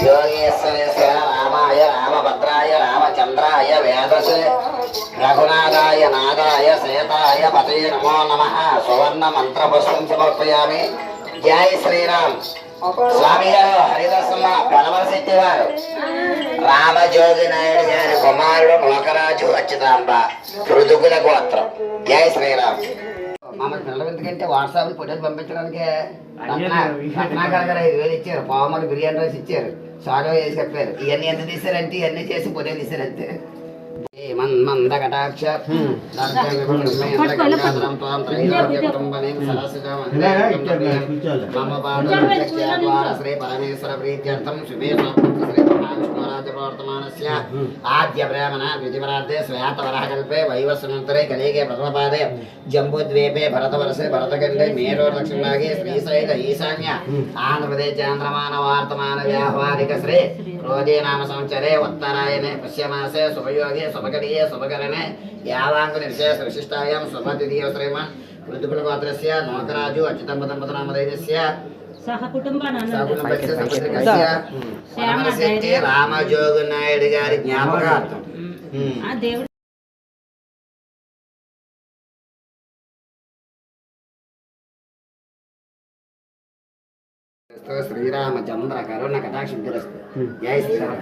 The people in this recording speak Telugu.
योगेश्वरेश्वर रामाय रामभद्राय रामचंद्राय वेदसे रघुनाथाय नादाय सेताय पते नमो नमः सुवर्ण मंत्र पुष्पं समर्पयामि। जय श्रीराम। स्वामी गाరు హరిదాసమ్మ పనమరశెట్టివారు రామజోగి నాయుడు గారి కుమారుడు నోకరాజు అచ్యుతాంబ మృదుకుల గోత్రం. జై శ్రీరామ్. మమ్మల్ని పిల్లలు ఎందుకంటే వాట్సాప్ ఫోటోలు పంపించడానికి రత్నాకర్ గారు 5,000 ఇచ్చారు. పావుమని బిర్యానీ రైస్ ఇచ్చారు. సారో వేసి చెప్పారు. ఇవన్నీ ఎంత తీశారంటే ఇవన్నీ చేసి ఫోటోలు తీశారు అంతే. మంద కటాక్ష శ్రీ పరమేశ్వర ప్రీత్యర్థం శుభే విష్ణురాజ్యవర్తమానస్య ఆద్య బ్రాహ్మణ ద్వితీయపరార్థే శ్వేతవరహకల్పే వైవస్వనంతరే కలిగే ప్రథమపాదే జంబూద్వీపే భరతవర్షే భరతఖండే మేరో దక్షిణభాగే శ్రీశైల ఈశాన్య ఆంధ్రప్రదేశాంధ్రమాన వార్తమాన వ్యాహ్వాదిక శ్రీ క్రోధే నామ సంవత్సరే ఉత్తరాయణే పుష్యమాసే శుభయోగే శుభకరియే శుభకరణే యావాంగు నిర్శేష విశిష్టాయాం శుభతిథియ శ్రీమాన్ మృదుకుల గోత్రస్య నోకరాజు అచ్యుతంబ దంపతనామధేయస్య రామజోగు నాయుడు గారి జ్ఞాపకార్థం శ్రీరామచంద్ర కరుణ కటాక్ష జై శ్రీరామ్.